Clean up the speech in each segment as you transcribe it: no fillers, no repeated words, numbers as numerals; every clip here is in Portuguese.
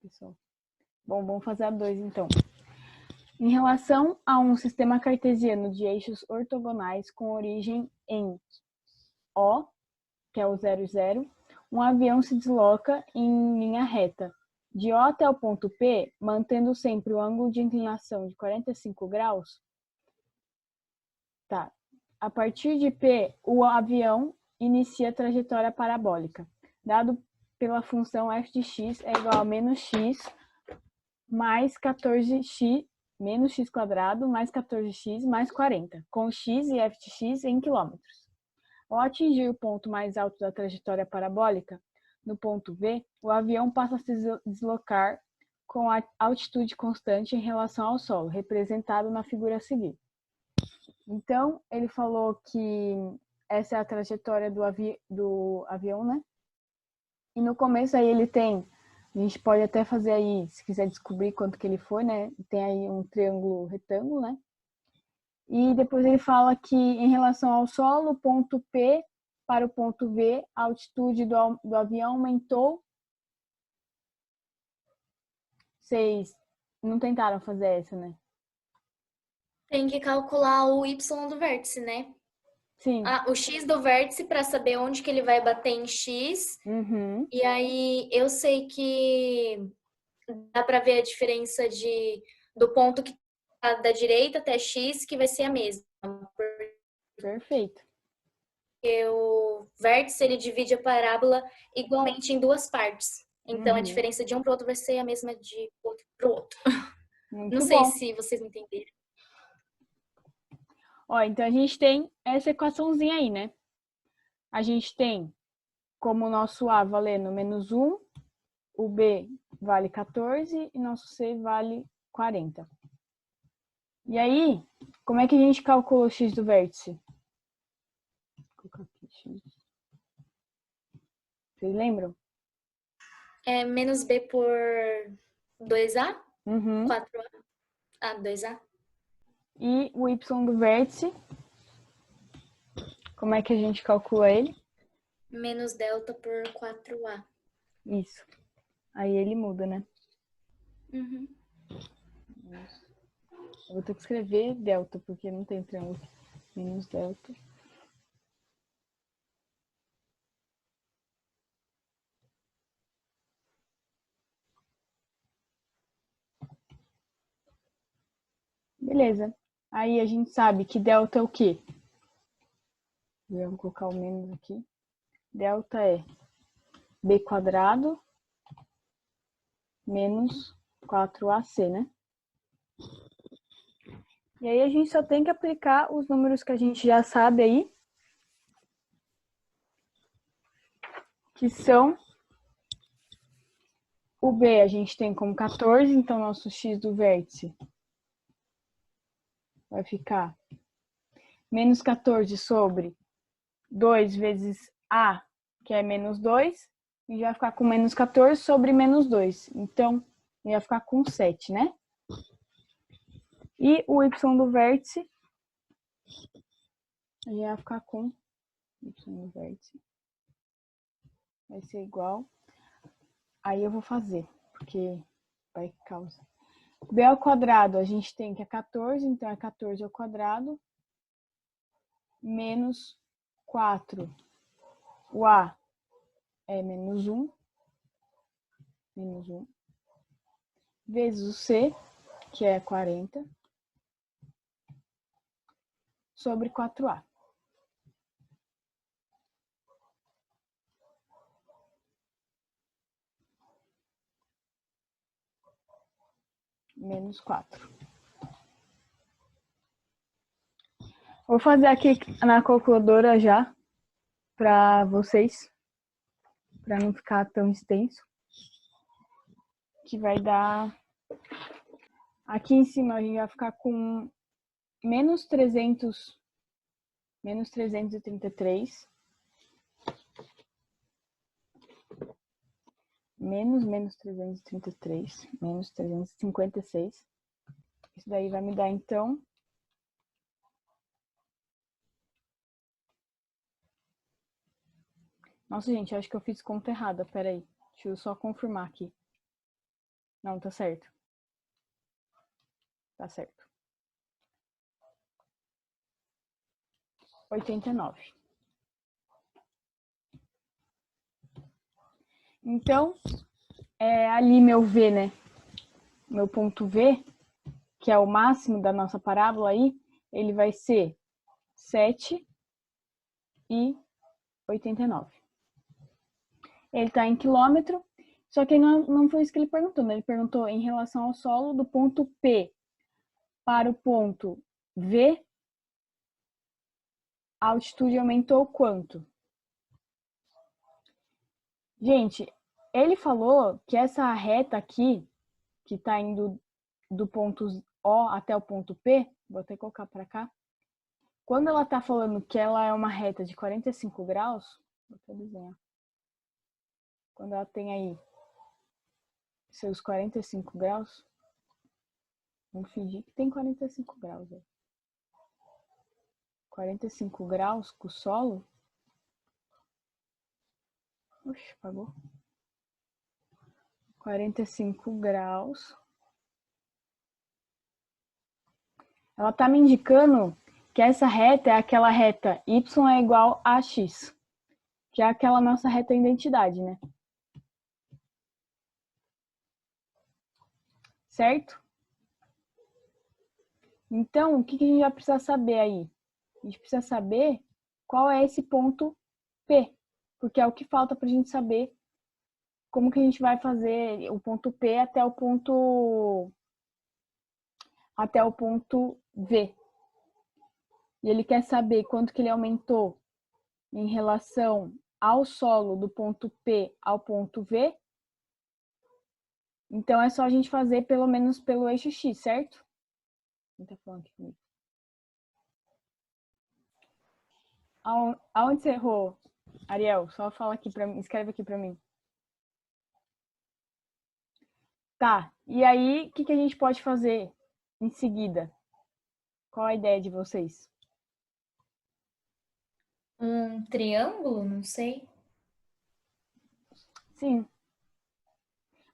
pessoal. Bom, vamos fazer a 2, então. Em relação a um sistema cartesiano de eixos ortogonais com origem em O, que é o 0, 0, um avião se desloca em linha reta de O até o ponto P, mantendo sempre o ângulo de inclinação de 45 graus. Tá. A partir de P, o avião inicia a trajetória parabólica, dado pela função f de x é igual a menos x mais 14x, menos x quadrado, mais 14x, mais 40, com x e f de x em quilômetros. Ao atingir o ponto mais alto da trajetória parabólica, no ponto V, o avião passa a se deslocar com a altitude constante em relação ao solo, representado na figura a seguir. Então, ele falou que essa é a trajetória do avião, né? E no começo aí ele tem, a gente pode até fazer aí, se quiser descobrir quanto que ele foi, né? Tem aí um triângulo retângulo, né? E depois ele fala que em relação ao solo, o ponto P para o ponto V, a altitude do avião aumentou. Vocês não tentaram fazer essa, né? Tem que calcular o y do vértice, né? Sim. O x do vértice para saber onde que ele vai bater em x. Uhum. E aí eu sei que dá para ver a diferença do ponto que tá da direita até x, que vai ser a mesma. Perfeito. Porque o vértice ele divide a parábola igualmente em duas partes. Então a diferença de um para o outro vai ser a mesma de outro para o outro. Muito Não sei bom. se vocês entenderam. Ó, então a gente tem essa equaçãozinha aí, né? A gente tem como o nosso A valendo menos 1, o B vale 14 e nosso C vale 40. E aí, como é que a gente calcula o x do vértice? Vou colocar aqui, x. Vocês lembram? É menos b por 2a? Uhum. 4a? Ah, 2a? E o y do vértice, como é que a gente calcula ele? Menos delta por 4a. Isso. Aí ele muda, né? Uhum. Eu vou ter que escrever delta, porque não tem triângulo. Menos delta. Beleza. Aí a gente sabe que delta é o quê? Vou colocar o menos aqui. Delta é b quadrado menos 4ac, né? E aí a gente só tem que aplicar os números que a gente já sabe aí, que são o b a gente tem como 14, então nosso x do vértice vai ficar menos 14 sobre 2 vezes a, que é menos 2, e vai ficar com menos 14 sobre menos 2. Então, ia ficar com 7, né? E o y do vértice, ia ficar com y do vértice. Vai ser igual. Aí eu vou fazer, porque vai causa. B ao quadrado, a gente tem que é 14, então é 14 ao quadrado, menos 4. O A é menos 1, vezes o C, que é 40, sobre 4A. Menos 4. Vou fazer aqui na calculadora já, para vocês, para não ficar tão extenso. Que vai dar... Aqui em cima a gente vai ficar com menos 333. Menos 333, menos 356. Isso daí vai me dar, então... Nossa, gente, acho que eu fiz conta errada. Peraí, deixa eu só confirmar aqui. Não, tá certo. Tá certo. 89. Então, ali meu V, né? Meu ponto V, que é o máximo da nossa parábola aí, ele vai ser 7 e 89. Ele está em quilômetro, só que não foi isso que ele perguntou, né? Ele perguntou em relação ao solo do ponto P para o ponto V, a altitude aumentou quanto? Gente, ele falou que essa reta aqui, que está indo do ponto O até o ponto P, vou até colocar para cá, quando ela está falando que ela é uma reta de 45 graus, vou até desenhar. Quando ela tem aí seus 45 graus, vamos fingir que tem 45 graus. 45 graus com o solo. Oxe, apagou. 45 graus. Ela está me indicando que essa reta é aquela reta y é igual a x, que é aquela nossa reta identidade, né? Certo? Então, o que a gente vai precisar saber aí? A gente precisa saber qual é esse ponto P, porque é o que falta para a gente saber como que a gente vai fazer o ponto P até o ponto V. E ele quer saber quanto que ele aumentou em relação ao solo do ponto P ao ponto V. Então, é só a gente fazer pelo menos pelo eixo X, certo? Quem tá falando aqui comigo? Aonde você errou, Ariel? Só fala aqui para mim, escreve aqui para mim. Tá, e aí, o que a gente pode fazer em seguida? Qual a ideia de vocês? Um triângulo, não sei. Sim.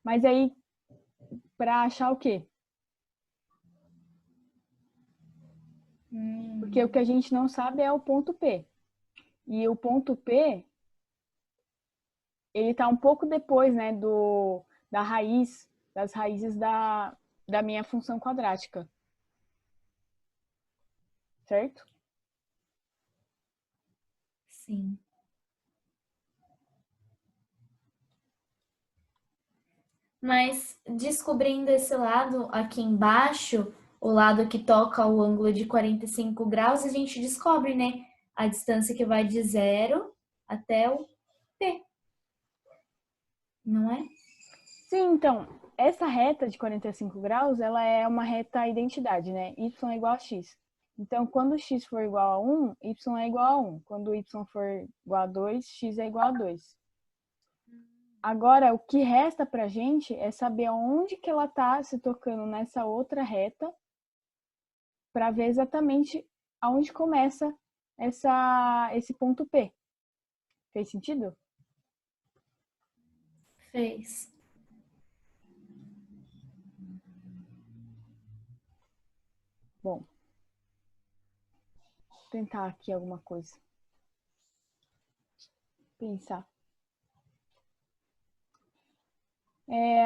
Mas aí, para achar o quê? Porque o que a gente não sabe é o ponto P. E o ponto P, ele está um pouco depois, né, das raízes da minha função quadrática. Certo? Sim. Mas descobrindo esse lado aqui embaixo, o lado que toca o ângulo de 45 graus, a gente descobre, né, a distância que vai de 0 até o P. Não é? Sim, então, essa reta de 45 graus, ela é uma reta identidade, né? Y é igual a x. Então, quando x for igual a 1, y é igual a 1. Quando y for igual a 2, x é igual a 2. Agora, o que resta pra gente é saber onde que ela tá se tocando nessa outra reta para ver exatamente aonde começa esse ponto P. Fez sentido? Fez. Bom, vou tentar aqui alguma coisa. Pensar.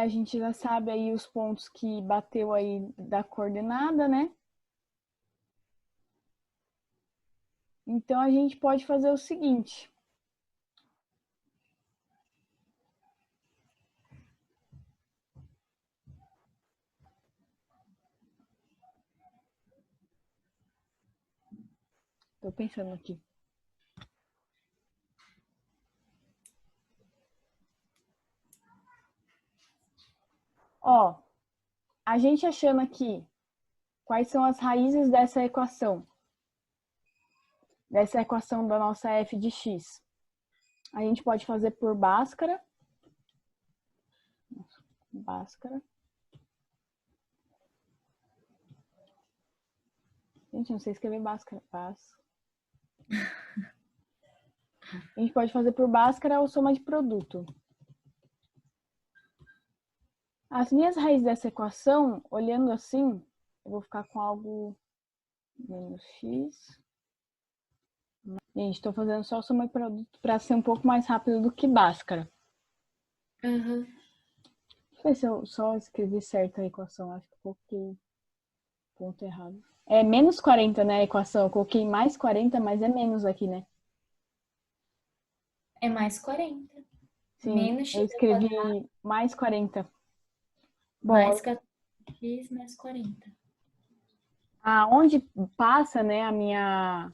A gente já sabe aí os pontos que bateu aí da coordenada, né? Então, a gente pode fazer o seguinte. Tô pensando aqui. Ó, a gente achando aqui quais são as raízes dessa equação da nossa f de x. A gente pode fazer por Bhaskara. Bhaskara. Gente, não sei escrever Bhaskara. A gente pode fazer por Bhaskara ou soma de produto. As minhas raízes dessa equação, olhando assim, eu vou ficar com algo menos x. Gente, estou fazendo só soma e produto para ser um pouco mais rápido do que Bhaskara. Uhum. Deixa eu ver se eu só escrevi certo a equação. Acho que eu coloquei ponto errado. É menos 40, né, a equação. Eu coloquei mais 40, mas é menos aqui, né? É mais 40. Sim, Menos eu x ao escrevi quadrado mais 40. mais Bom, 14x mais 40. aonde passa, né, a minha...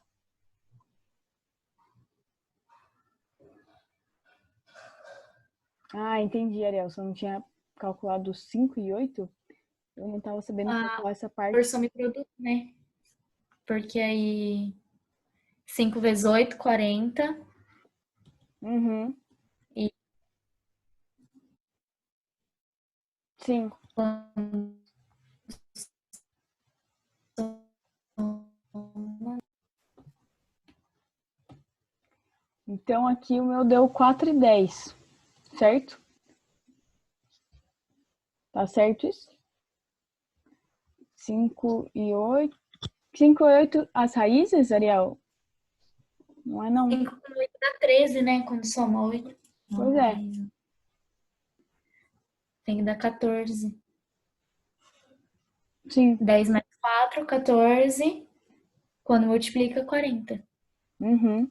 Ah, entendi, Ariel. Você não tinha calculado 5 e 8? Eu não estava sabendo Ah, calcular essa por parte. soma e produto, né? Porque aí 5 vezes 8, 40. Uhum, E sim. quando Então, aqui o meu deu 4,10, certo? Tá certo isso? 5 e 8. 5 e 8 as raízes, Ariel? Não é não. 5 com 8 dá 13, né? Quando soma 8. Pois é. Tem que dar 14. Sim. 10 mais 4, 14. Quando multiplica, 40. Uhum.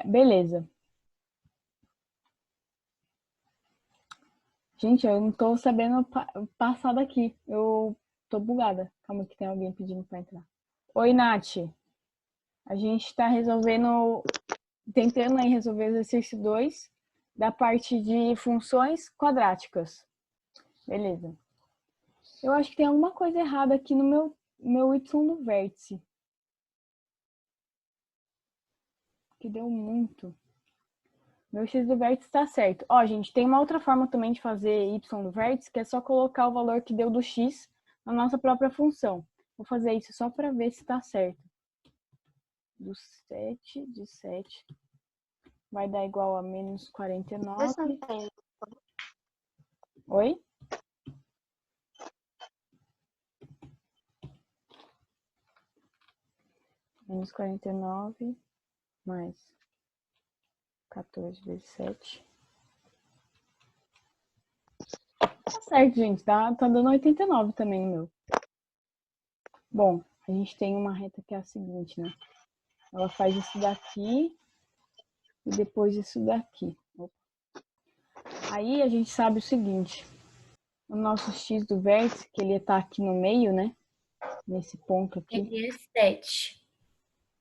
Beleza. Gente, eu não tô sabendo passar daqui. Eu tô bugada. Calma que tem alguém pedindo pra entrar. Oi, Nath. A gente tá tentando aí resolver o exercício 2 da parte de funções quadráticas. Beleza. Eu acho que tem alguma coisa errada aqui no meu y do vértice. Que deu muito. Meu x do vértice está certo. Ó, gente, tem uma outra forma também de fazer y do vértice, que é só colocar o valor que deu do x na nossa própria função. Vou fazer isso só para ver se está certo. Do 7 de 7 vai dar igual a menos 49. Oi? Menos 49 mais 14 vezes 7. Tá certo, gente. Tá dando 89 também o meu. Bom, a gente tem uma reta que é a seguinte, né? Ela faz isso daqui e depois isso daqui. Aí a gente sabe o seguinte. O nosso x do vértice, que ele tá aqui no meio, né? Nesse ponto aqui. Ele é 7.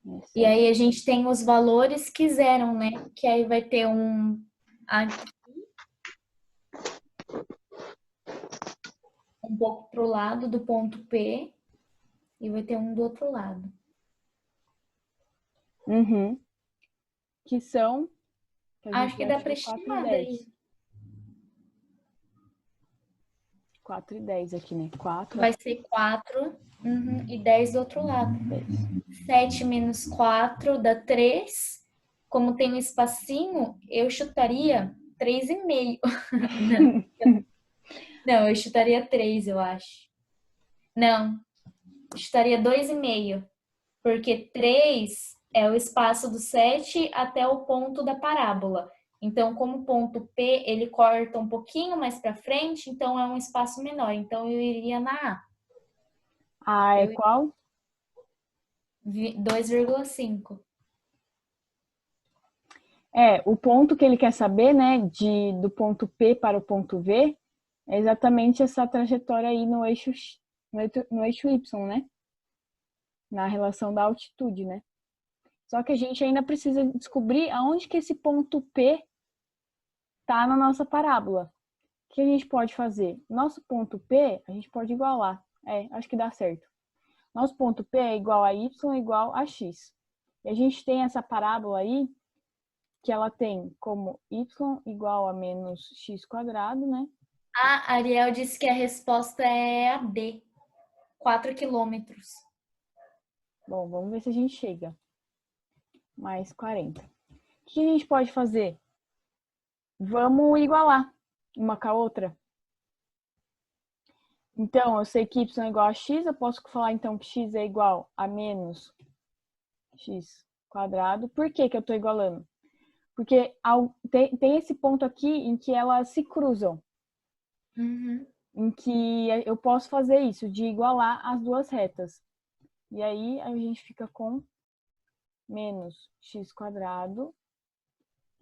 É E 7. aí a gente tem os valores que zeram, né? Que aí vai ter um pouco pro lado do ponto P e vai ter um do outro lado. Uhum. Que são, que a gente Acho que já dá para achou 4 e estimar daí. 10. 4 e 10 aqui, né? 4 Vai aqui, ser 4 e 10 do outro lado. 10. 7 menos 4 dá 3. Como tem um espacinho, eu chutaria 3,5. Não, eu chutaria 3, eu acho. Não, eu chutaria 2,5. Porque 3 é o espaço do 7 até o ponto da parábola. Então, como o ponto P, ele corta um pouquinho mais para frente, então é um espaço menor. Então, eu iria na A. A é Eu qual? 2,5. O ponto que ele quer saber, né? Do ponto P para o ponto V, é exatamente essa trajetória aí no eixo Y, né? Na relação da altitude, né? Só que a gente ainda precisa descobrir aonde que esse ponto P está na nossa parábola. O que a gente pode fazer? Nosso ponto P, a gente pode igualar. Acho que dá certo. Nosso ponto P é igual a y igual a x. E a gente tem essa parábola aí, que ela tem como y igual a menos x quadrado, né? A Ariel disse que a resposta é a D, 4 quilômetros. Bom, vamos ver se a gente chega. Mais 40. O que a gente pode fazer? Vamos igualar uma com a outra. Então, eu sei que y é igual a x, eu posso falar então que x é igual a menos x quadrado. Por que que eu estou igualando? Porque tem esse ponto aqui em que elas se cruzam. Em que eu posso fazer isso, de igualar as duas retas. E aí a gente fica com menos x quadrado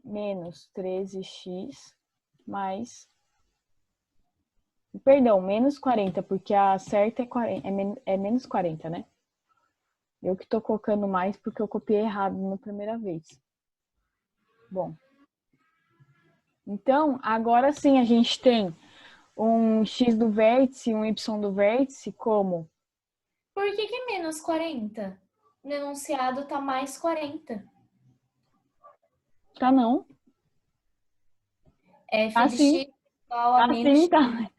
menos 13x mais... Perdão, menos 40, porque a certa é, 40, é menos 40, né? Eu que tô colocando mais porque eu copiei errado na primeira vez. Bom. Então, agora sim a gente tem um x do vértice e um y do vértice como... Por que que é menos 40? No enunciado tá mais 40. Tá não? F de Assim, x igual a menos assim x. tá.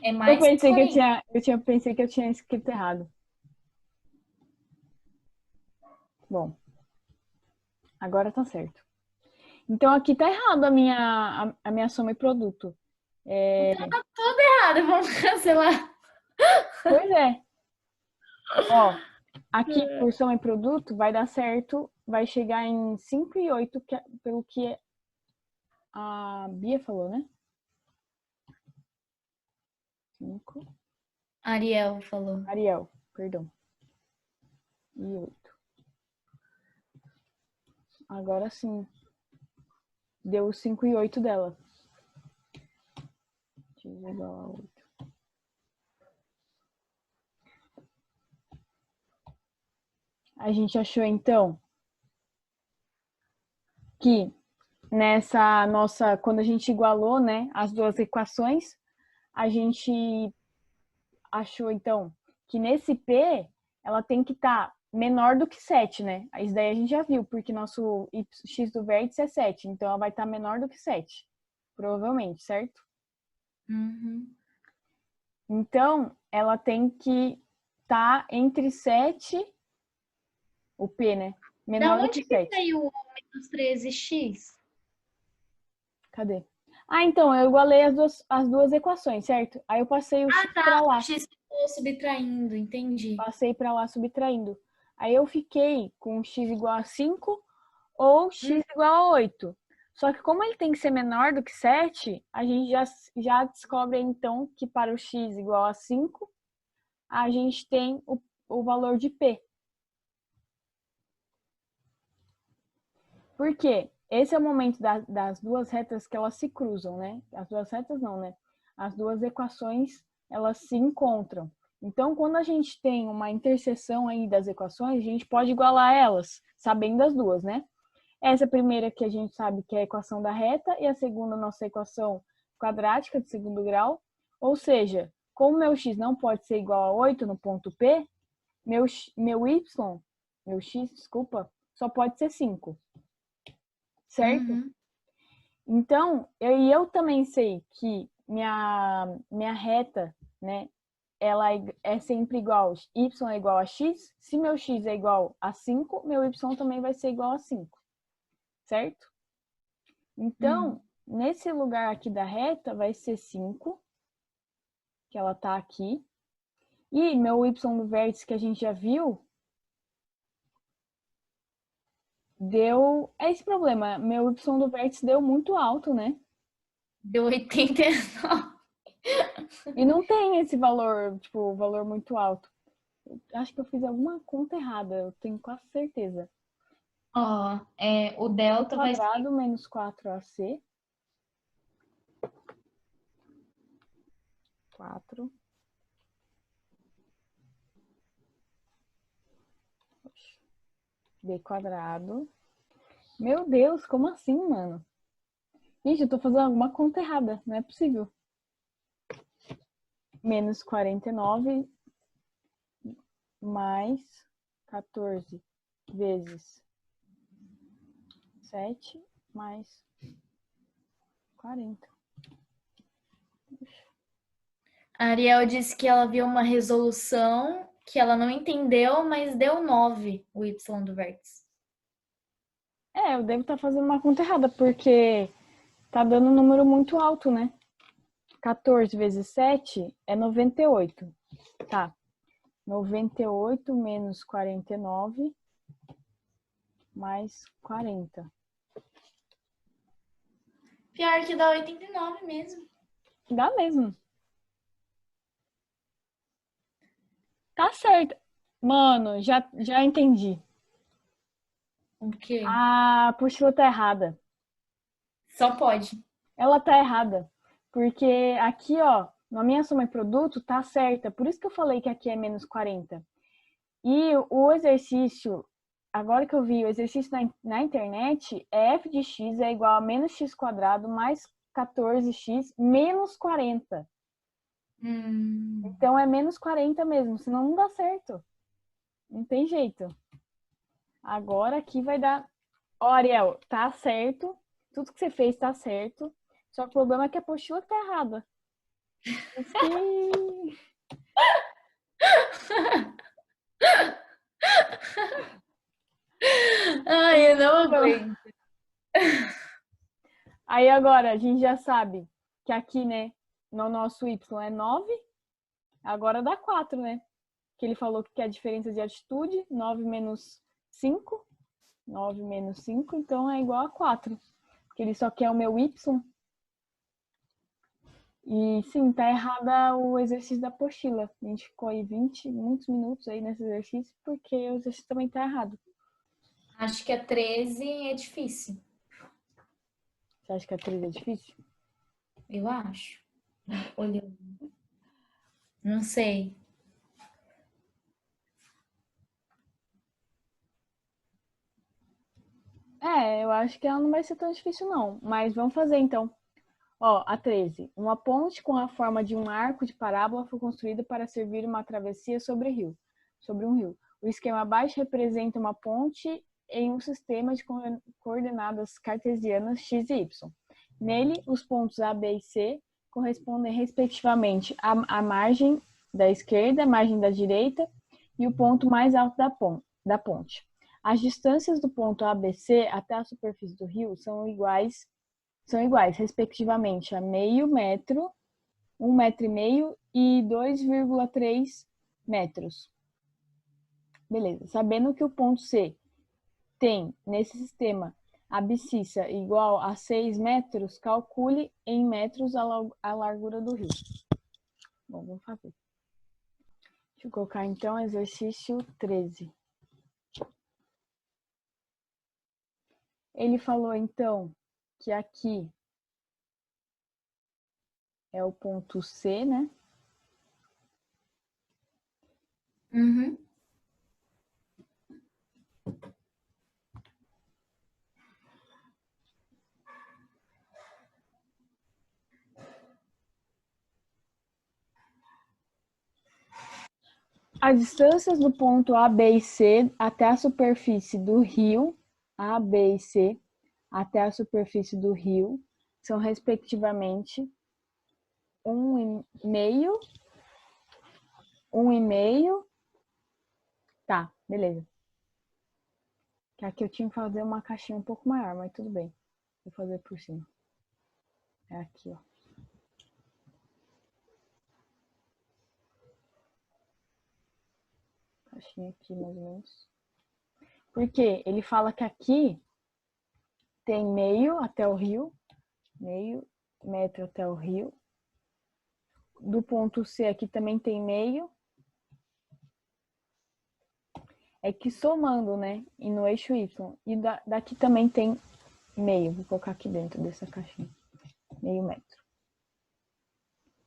É Eu mais pensei que 40. pensei que eu tinha escrito errado. Bom, agora tá certo. Então aqui tá errado a minha soma e produto. Então tá tudo errado, vamos cancelar. Pois é. Ó, aqui por soma e produto vai dar certo, vai chegar em 5 e 8, pelo que a Bia falou, né? 5. Ariel falou. Ariel, perdão. E 8. Agora sim. Deu 5 e 8 dela. X igual a 8. A gente achou então que nessa nossa, quando a gente igualou, né, as duas equações, a gente achou então que nesse P ela tem que estar menor do que 7, né? Isso daí a gente já viu, porque nosso x do vértice é 7, então ela vai estar menor do que 7, provavelmente, certo? Então, ela tem que estar entre 7, o P, né? Da Menor do que onde que 7. saiu o menos 13x? Cadê? Ah, então, eu igualei as duas equações, certo? Aí eu passei o x para O lá. x ficou subtraindo, entendi. Passei para lá subtraindo. Aí eu fiquei com x igual a 5 ou x igual a 8. Só que como ele tem que ser menor do que 7, a gente já descobre então que para o x igual a 5, a gente tem o valor de P. Por quê? Esse é o momento das duas retas que elas se cruzam, né? As duas retas não, né? As duas equações, elas se encontram. Então, quando a gente tem uma interseção aí das equações, a gente pode igualar elas, sabendo as duas, né? Essa primeira que a gente sabe que é a equação da reta e a segunda, nossa equação quadrática de segundo grau. Ou seja, como meu x não pode ser igual a 8 no ponto P, meu x, desculpa, só pode ser 5. Certo? Então, eu também sei que minha reta, né, ela é sempre igual, y é igual a x. Se meu x é igual a 5, meu y também vai ser igual a 5. Certo? Então, nesse lugar aqui da reta vai ser 5, que ela tá aqui. E meu y do vértice que a gente já viu, deu... É esse problema, meu y do vértice deu muito alto, né? Deu 89. E não tem esse valor, tipo, valor muito alto. Acho que eu fiz alguma conta errada, eu tenho quase certeza. Ó, o delta vai ser... Quadrado menos 4ac. 4. B quadrado. Meu Deus, como assim, mano? Gente, eu tô fazendo alguma conta errada, não é possível. Menos 49 mais 14 vezes 7 mais 40. A Ariel disse que ela viu uma resolução que ela não entendeu, mas deu 9 o y do vértice. Eu devo estar fazendo uma conta errada, porque tá dando um número muito alto, né? 14 vezes 7 é 98. Tá. 98 menos 49 mais 40. Pior que dá 89 mesmo. Dá mesmo. Tá certo. Mano, já entendi. O quê? A apostila tá errada. Só pode. Ela tá errada. Porque aqui, ó, na minha soma de produto tá certa. Por isso que eu falei que aqui é menos 40. E o exercício, agora que eu vi, o exercício na internet é f de x é igual a menos x quadrado mais 14x menos 40. Então é menos 40 mesmo, senão não dá certo. Não tem jeito. Agora aqui vai dar. Ó, Ariel, tá certo. Tudo que você fez tá certo. Só que o problema é que a apostila tá errada. Isso que... Ai, eu não aguento. Aí agora a gente já sabe que aqui, né, no nosso y é 9. Agora dá 4, né? Que ele falou que é a diferença de altitude, 9 menos 5. 9 menos 5, então é igual a 4. Porque ele só quer o meu y. E sim, tá errada o exercício da apostila. A gente ficou aí muitos minutos aí nesse exercício, porque o exercício também tá errado. Acho que a 13 é difícil. Você acha que a 3 é difícil? Eu acho. Olhando. Não sei. Eu acho que ela não vai ser tão difícil não, mas vamos fazer então. Ó, a 13. Uma ponte com a forma de um arco de parábola foi construída para servir uma travessia sobre um rio. O esquema abaixo representa uma ponte em um sistema de coordenadas cartesianas x e y. Nele, os pontos A, B e C correspondem respectivamente à margem da esquerda, à margem da direita e o ponto mais alto da ponte. As distâncias do ponto ABC até a superfície do rio são iguais, respectivamente, a meio metro, 1,5 metro e 2,3 metros. Beleza. Sabendo que o ponto C tem, nesse sistema, abscissa igual a 6 metros, calcule em metros a largura do rio. Bom, vamos fazer. Deixa eu colocar, então, exercício 13. Ele falou, então, que aqui é o ponto C, né? Uhum. As distâncias do ponto A, B e C até a superfície do rio, A, B e C, até a superfície do rio, são respectivamente 1,5, 1,5. Tá, beleza. Que aqui eu tinha que fazer uma caixinha um pouco maior, mas tudo bem. Vou fazer por cima. É aqui, ó. Caixinha aqui, mais ou menos. Porque ele fala que aqui tem meio até o rio, meio metro até o rio. Do ponto C aqui também tem meio. É que somando, né? E no eixo Y. E daqui também tem meio. Vou colocar aqui dentro dessa caixinha. Meio metro.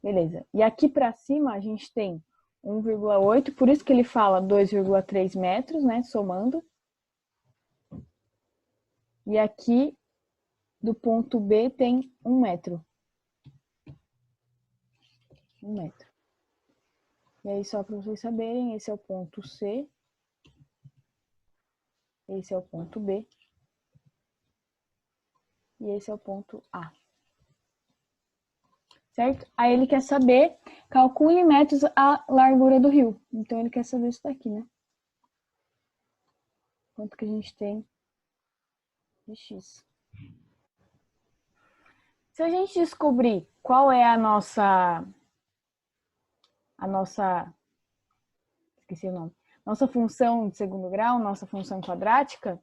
Beleza. E aqui para cima a gente tem 1,8. Por isso que ele fala 2,3 metros, né? Somando. E aqui do ponto B tem 1 metro. 1 metro. E aí, só para vocês saberem, esse é o ponto C. Esse é o ponto B. E esse é o ponto A. Certo? Aí ele quer saber, calcule em metros a largura do rio. Então ele quer saber isso daqui, né? Quanto que a gente tem de x. Se a gente descobrir qual é esqueci o nome, nossa função de segundo grau, nossa função quadrática,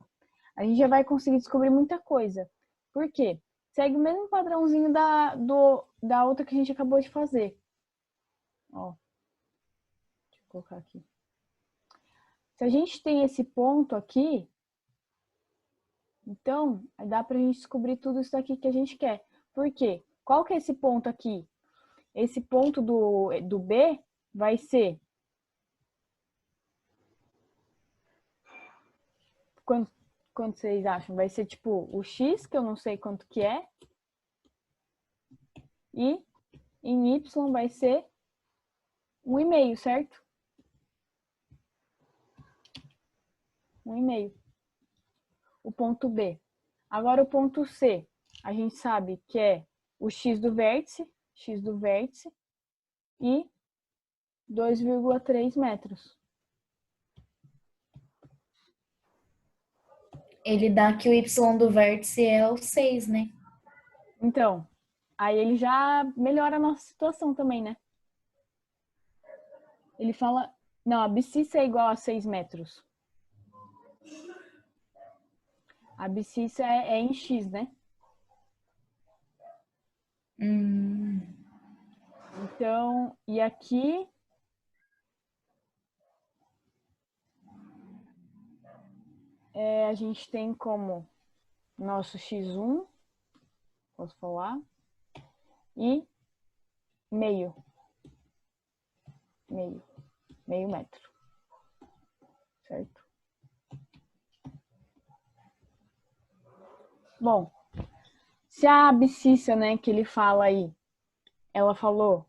a gente já vai conseguir descobrir muita coisa. Por quê? Segue o mesmo padrãozinho da outra que a gente acabou de fazer. Ó, deixa eu colocar aqui. Se a gente tem esse ponto aqui, então dá pra gente descobrir tudo isso aqui que a gente quer. Por quê? Qual que é esse ponto aqui? Esse ponto do B vai ser... Quanto vocês acham? Vai ser tipo o X, que eu não sei quanto que é. E em Y vai ser 1,5, certo? 1,5. O ponto B. Agora o ponto C. A gente sabe que é o X do vértice e 2,3 metros. Ele dá que o Y do vértice é o 6, né? Então, aí ele já melhora a nossa situação também, né? Ele fala... Não, a abscissa é igual a 6 metros. A abscissa é em X, né? Então, e aqui... a gente tem como nosso X1, posso falar, e meio metro, certo? Bom, se a abscissa, né, que ele fala aí, ela falou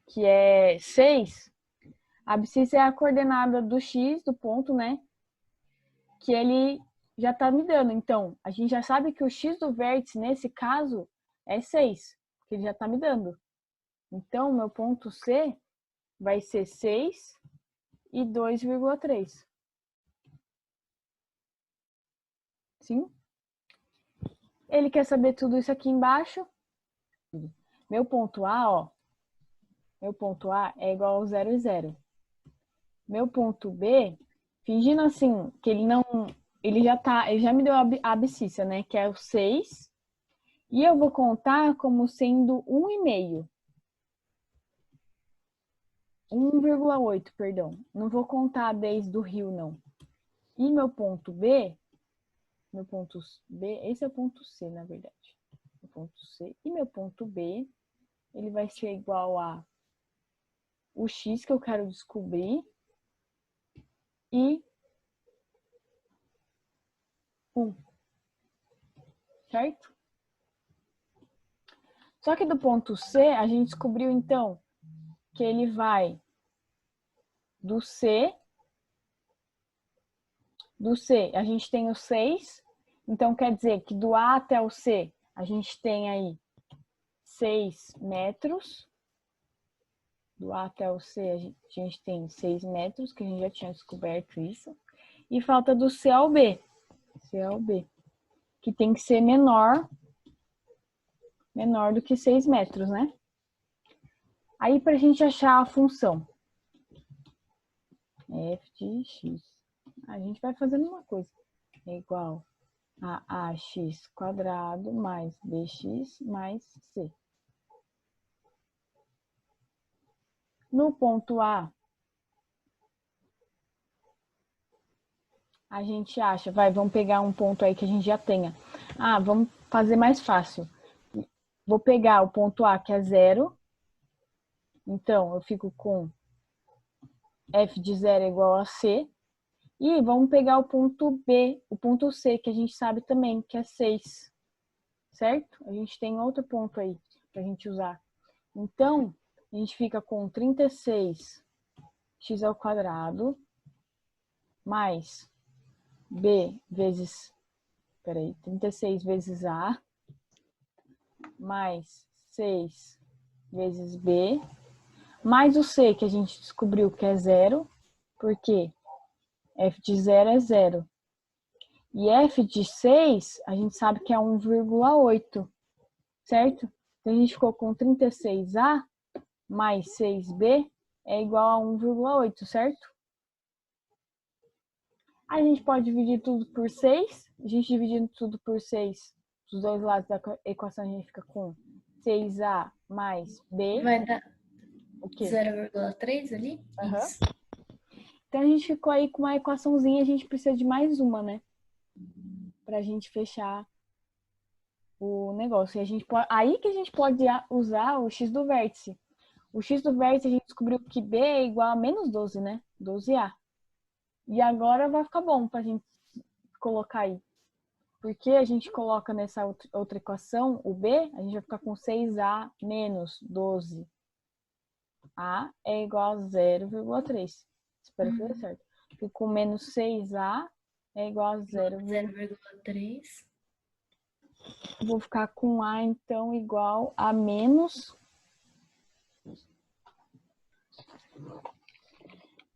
que é 6, a abscissa é a coordenada do X, do ponto, né, que ele já tá me dando. Então, a gente já sabe que o X do vértice, nesse caso, é 6, que ele já tá me dando. Então, meu ponto C vai ser 6 e 2,3. Sim? Ele quer saber tudo isso aqui embaixo. Meu ponto A, ó. Meu ponto A é igual ao 0 e 0. Meu ponto B, fingindo assim, que ele não... Ele já me deu a abscissa, né? Que é o 6. E eu vou contar como sendo 1,5. 1,8, perdão. Não vou contar desde o rio, não. E meu ponto B, esse é o ponto C, na verdade. O ponto C. E meu ponto B, ele vai ser igual a o X que eu quero descobrir e 1. Certo? Só que do ponto C, a gente descobriu, então, que ele vai do C, a gente tem o 6, então quer dizer que do A até o C, a gente tem aí 6 metros. Do A até o C, a gente tem 6 metros, que a gente já tinha descoberto isso. E falta do C ao B, que tem que ser menor do que 6 metros, né? Aí, para a gente achar a função f de x, a gente vai fazendo uma coisa. É igual a ax quadrado mais bx mais c. No ponto A, a gente acha, vamos pegar um ponto aí que a gente já tenha. Vamos fazer mais fácil. Vou pegar o ponto A, que é 0. Então, eu fico com f de 0 é igual a c. E vamos pegar o ponto B, o ponto C, que a gente sabe também, que é 6. Certo? A gente tem outro ponto aí pra gente usar. Então, a gente fica com 36x ao quadrado mais B vezes... 36 vezes A mais 6 vezes B mais o C, que a gente descobriu que é 0, porque f de 0 é 0. E f de 6, a gente sabe que é 1,8, certo? Então, a gente ficou com 36A mais 6B é igual a 1,8, certo? A gente pode dividir tudo por 6. A gente dividindo tudo por 6, dos dois lados da equação, a gente fica com 6A mais B. Vai dar O quê? 0,3 ali? Uhum. Isso. Então, a gente ficou aí com uma equaçãozinha. A gente precisa de mais uma, né? Pra gente fechar o negócio. E a gente pode, aí que a gente pode usar o x do vértice. O x do vértice, a gente descobriu que B é igual a menos 12, né? 12A. E agora vai ficar bom pra gente colocar aí. Porque a gente coloca nessa outra equação, o B, a gente vai ficar com 6A menos 12A é igual a 0,3. Espero que dê certo. E com menos 6A é igual a 0,3. Vou ficar com A, então, igual a menos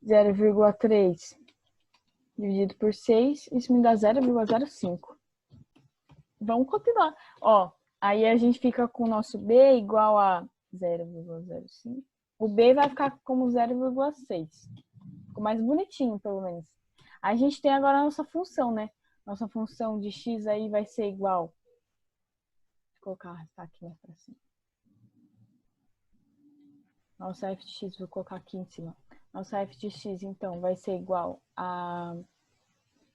0,3 dividido por 6, isso me dá 0,05. Vamos continuar. Ó, aí a gente fica com o nosso B igual a 0,05. O B vai ficar como 0,6. Ficou mais bonitinho, pelo menos. A gente tem agora a nossa função, né? Nossa função de x aí vai ser igual. Vou colocar aqui mais pra cima. Nossa f de x, vou colocar aqui em cima. Nossa f de x, então, vai ser igual a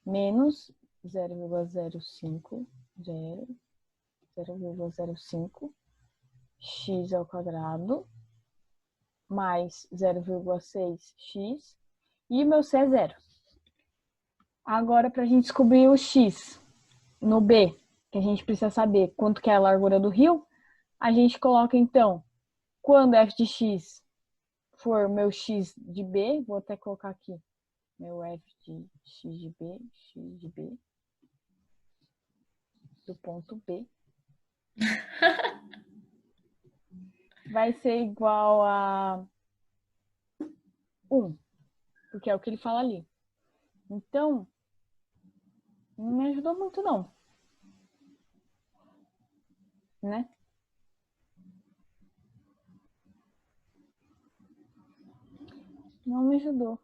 menos 0,05 x ao quadrado mais 0,6x e o meu c é 0. Agora, para a gente descobrir o x no B, que a gente precisa saber quanto que é a largura do rio, a gente coloca, então, quando f de x for meu x de B, vou até colocar aqui, meu f de x de B, do ponto B, vai ser igual a 1, porque é o que ele fala ali. Então, não me ajudou muito não, né? Não me ajudou.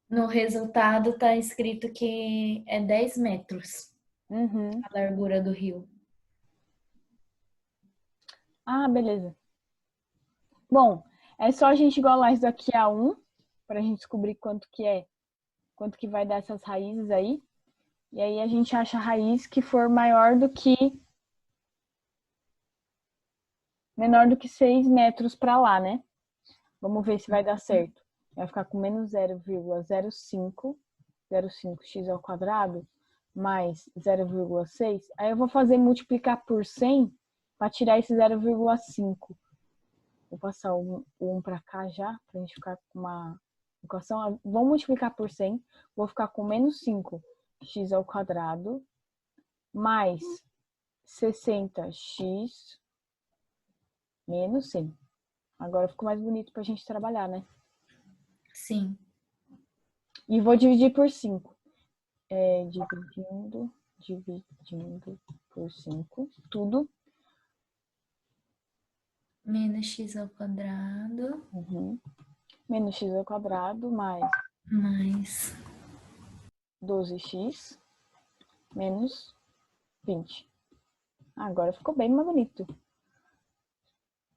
No resultado tá escrito que é 10 metros Uhum. a largura do rio. Ah, beleza. Bom, é só a gente igualar isso daqui a 1, para a gente descobrir quanto que vai dar essas raízes aí. E aí a gente acha a raiz que for menor do que 6 metros para lá, né? Vamos ver se vai dar certo. Vai ficar com menos 0,05x ao quadrado mais 0,6. Aí eu vou fazer multiplicar por 100 para tirar esse 0,5. Vou passar o 1 para cá já, para a gente ficar com uma equação. Vou multiplicar por 100, vou ficar com menos 5x ao quadrado mais 60x menos 100. Agora ficou mais bonito para a gente trabalhar, né? Sim. E vou dividir por 5. Dividindo por 5, tudo. Menos x ao quadrado. Menos x ao quadrado mais Mais 12x menos 20. Agora ficou bem mais bonito.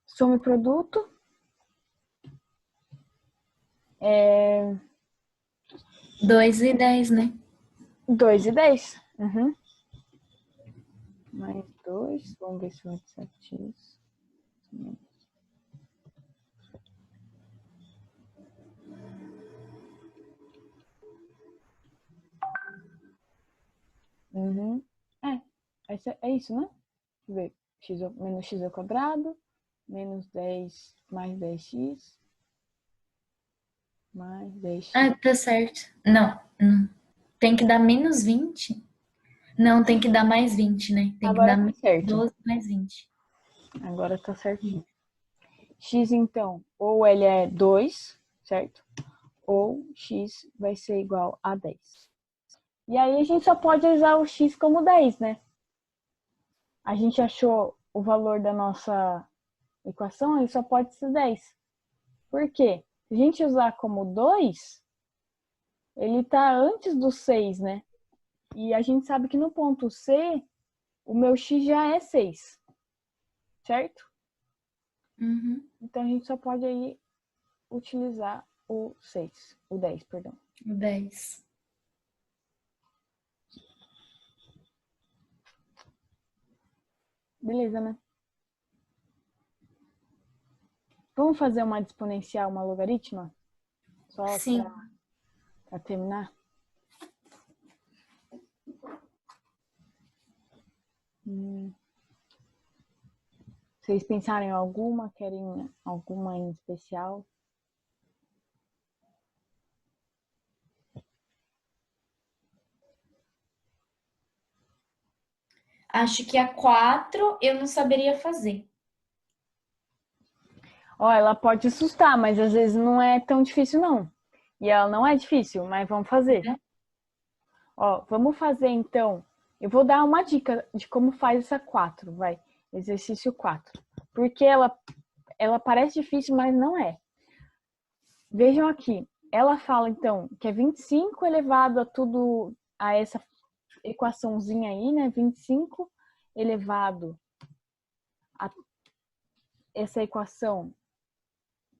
Soma e produto. 2 e 10, né? 2 e 10. Mais 2. Vamos ver se vai ser x. É isso, né? Deixa eu ver. Menos x ao quadrado. Menos 10 mais 10x. Mais 10x. Ah, tá certo. Não. Tem que dar menos 20? Não, tem que dar mais 20, né? Tem que Agora dar tá certo. 12 mais 20. Agora tá certinho. X, então, ou ele é 2, certo? Ou x vai ser igual a 10. E aí a gente só pode usar o x como 10, né? A gente achou o valor da nossa equação, ele só pode ser 10. Por quê? Se a gente usar como 2, ele está antes do 6, né? E a gente sabe que no ponto C, o meu x já é 6, certo? Uhum. Então, a gente só pode aí utilizar o 6, o 10, perdão. O 10. Beleza, né? Vamos fazer uma exponencial, uma logaritma? Só Sim. para terminar? Vocês pensaram em alguma? Querem alguma em especial? Acho que a 4 eu não saberia fazer. Ó, ela pode assustar, mas às vezes não é tão difícil, não. E ela não é difícil, mas vamos fazer. É? Ó, vamos fazer então. Eu vou dar uma dica de como faz essa 4, vai. Exercício 4. Porque ela parece difícil, mas não é. Vejam aqui. Ela fala, então, que é 25 elevado a tudo, a essa equaçãozinha aí, né? 25 elevado a essa equação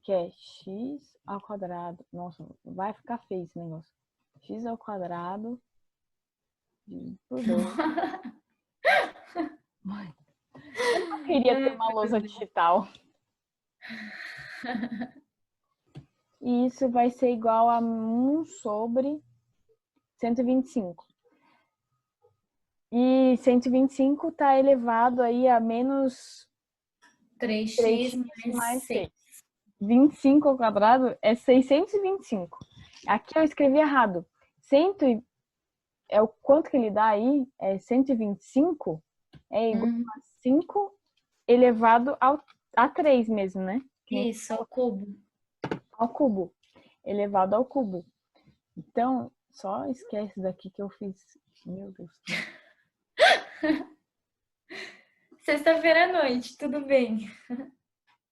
que é x ao quadrado. Nossa, vai ficar feio esse negócio. X ao quadrado dividido por 2. Eu queria ter uma lousa digital. E isso vai ser igual a 1 sobre 125. E 125 está elevado aí a menos 3x 3x mais mais 6. 6. 25 ao quadrado é 625. Aqui eu escrevi errado. 100 é o quanto que ele dá aí? É 125 é igual a 5 elevado a 3 mesmo, né? Isso, ao cubo. Ao cubo. Elevado ao cubo. Então, só esquece daqui que eu fiz. Meu Deus. Sexta-feira à noite, tudo bem.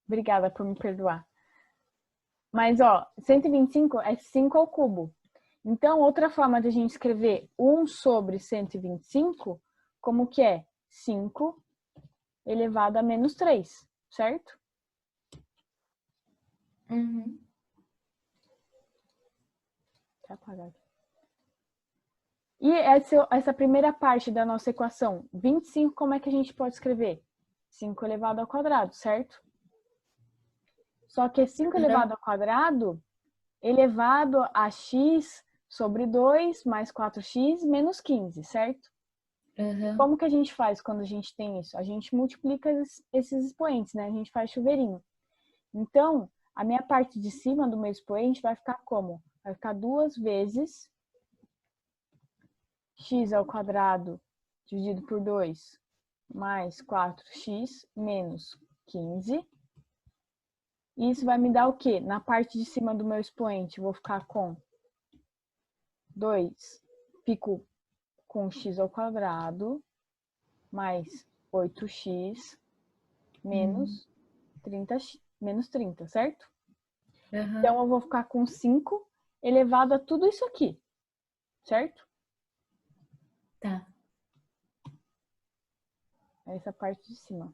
Obrigada por me perdoar. Mas, ó, 125 é 5 ao cubo. Então, outra forma de a gente escrever 1 sobre 125, como que é? 5 elevado a menos 3, certo? Uhum. Tá apagado. E essa primeira parte da nossa equação, 25, como é que a gente pode escrever? 5 elevado ao quadrado, certo? Só que 5 elevado ao quadrado elevado a x sobre 2 mais 4x menos 15, certo? Uhum. Como que a gente faz quando a gente tem isso? A gente multiplica esses expoentes, né? A gente faz chuveirinho. Então, a minha parte de cima do meu expoente vai ficar como? Vai ficar 2 vezes x ao quadrado dividido por 2 mais 4x menos 15. E isso vai me dar o quê? Na parte de cima do meu expoente, eu vou ficar com 2, fico com x ao quadrado mais 8x menos 30, certo? Uhum. Então, eu vou ficar com 5 elevado a tudo isso aqui, certo? Tá. Essa parte de cima.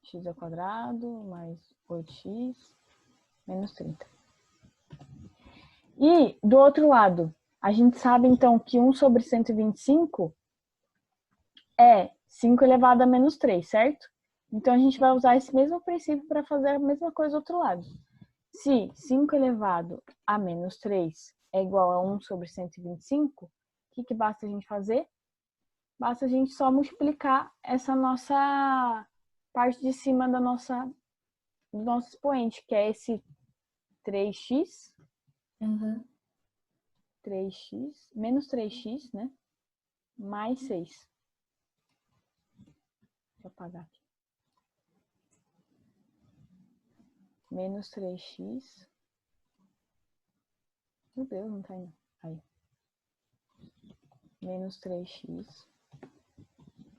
X ao quadrado mais 8x menos 30. E, do outro lado, a gente sabe, então, que 1 sobre 125 é 5 elevado a menos 3, certo? Então, a gente vai usar esse mesmo princípio para fazer a mesma coisa do outro lado. Se 5 elevado a menos 3 é igual a 1 sobre 125, o que basta a gente fazer? Basta a gente só multiplicar essa nossa parte de cima do nosso expoente, que é esse 3x, Uhum. 3x, menos 3x, né? Mais 6. Deixa eu apagar aqui. Menos 3x. Meu Deus, não tá indo. Aí. Menos 3x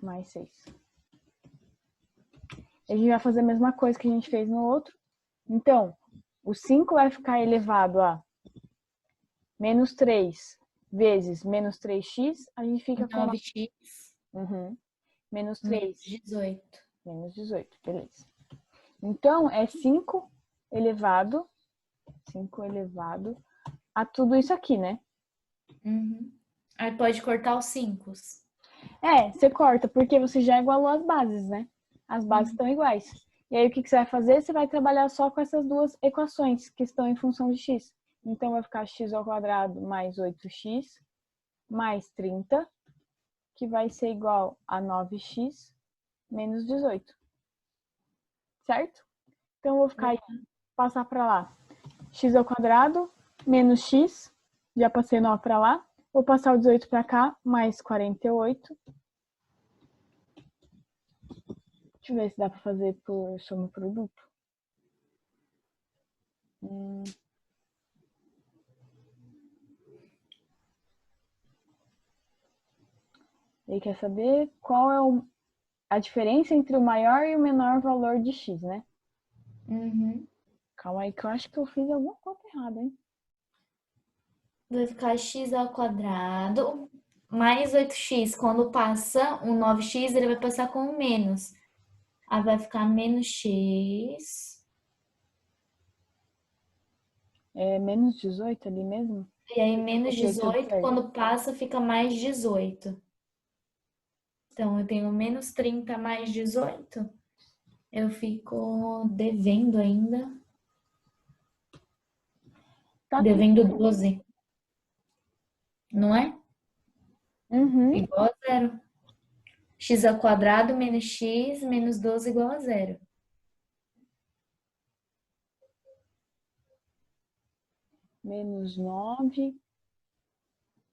mais 6. A gente vai fazer a mesma coisa que a gente fez no outro. Então, o 5 vai ficar elevado a menos 3 vezes menos 3x, a gente fica com 9x menos menos 3, 18. menos 18, beleza. Então, é 5 elevado a tudo isso aqui, né? Aí pode cortar os 5. Você corta, porque você já igualou as bases, né? As bases estão iguais. E aí, o que você vai fazer? Você vai trabalhar só com essas duas equações que estão em função de x. Então, vai ficar x ao quadrado mais 8x mais 30, que vai ser igual a 9x menos 18. Certo? Então, eu vou ficar aí, passar para lá. X ao quadrado menos x, já passei 9 para lá. Vou passar o 18 para cá, mais 48. Deixa eu ver se dá para fazer por soma produto. Ele quer saber qual é a diferença entre o maior e o menor valor de x, né? Calma aí que eu acho que eu fiz alguma coisa errada, hein? Vai ficar x ao quadrado mais 8x. Quando passa um 9x, ele vai passar com um menos. Aí vai ficar menos x. É menos 18 ali mesmo? E aí menos Ok, tudo 18, certo. quando passa, fica mais 18. Então, eu tenho menos 30 mais 18. Eu fico devendo ainda. Tá tudo Devendo certo. 12. Não é? Igual a zero. X ao quadrado menos x menos 12 igual a zero. Menos 9.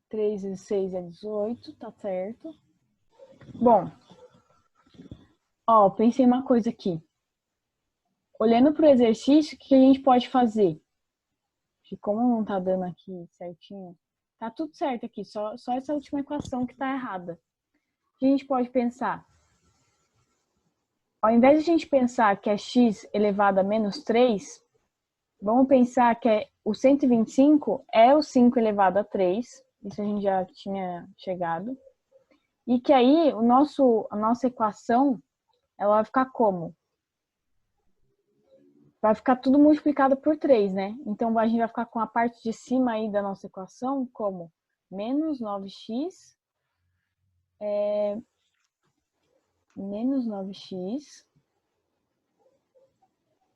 3 vezes 6 é 18, tá certo. Bom, ó, pensei uma coisa aqui. Olhando para o exercício, o que a gente pode fazer? Como não tá dando aqui certinho, tá tudo certo aqui, só essa última equação que tá errada. O que a gente pode pensar? Ao invés de a gente pensar que é x elevado a menos 3, vamos pensar que o 125 é o 5 elevado a 3, isso a gente já tinha chegado, e que aí a nossa equação, ela vai ficar como? Vai ficar tudo multiplicado por 3, né? Então, a gente vai ficar com a parte de cima aí da nossa equação como menos 9x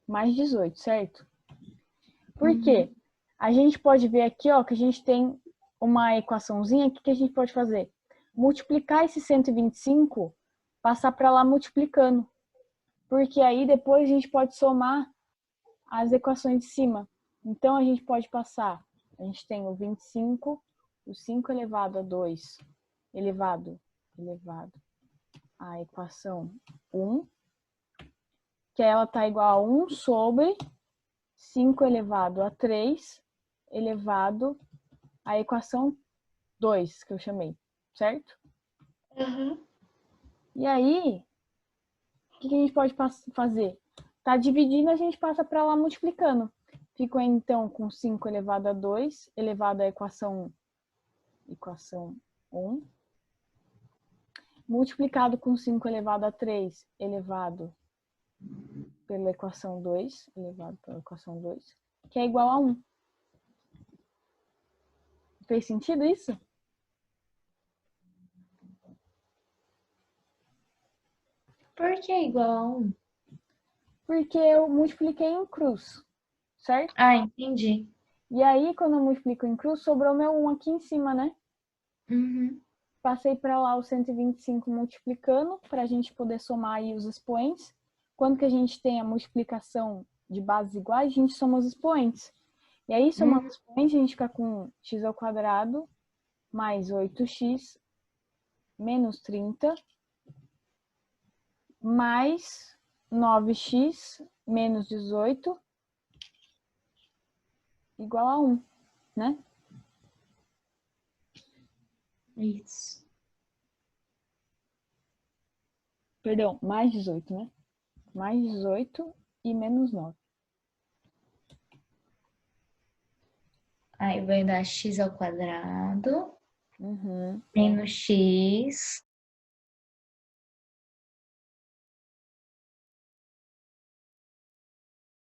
mais 18, certo? Por quê? A gente pode ver aqui, ó, que a gente tem uma equaçãozinha que a gente pode fazer. Multiplicar esse 125, passar para lá multiplicando. Porque aí depois a gente pode somar as equações de cima. Então, a gente pode passar, a gente tem o 25, o 5 elevado a 2, elevado à equação 1, que ela está igual a 1 sobre 5 elevado a 3, elevado à equação 2, que eu chamei, certo? E aí, o que a gente pode fazer? Tá dividindo, a gente passa para lá multiplicando. Fico então com 5 elevado a 2, elevado à equação 1, multiplicado com 5 elevado a 3, elevado pela equação 2, que é igual a 1. Fez sentido isso? Por que igual a 1? Porque eu multipliquei em cruz, certo? Ah, entendi. E aí, quando eu multiplico em cruz, sobrou meu 1 aqui em cima, né? Passei para lá o 125 multiplicando, para a gente poder somar aí os expoentes. Quando que a gente tem a multiplicação de bases iguais, a gente soma os expoentes. E aí, somando os expoentes, a gente fica com x ao quadrado mais 8x menos 30 mais 9x menos 18 igual a 1, né? Isso. Perdão, mais 18, né? mais 18 e menos 9. Aí vai dar x ao quadrado Uhum. menos x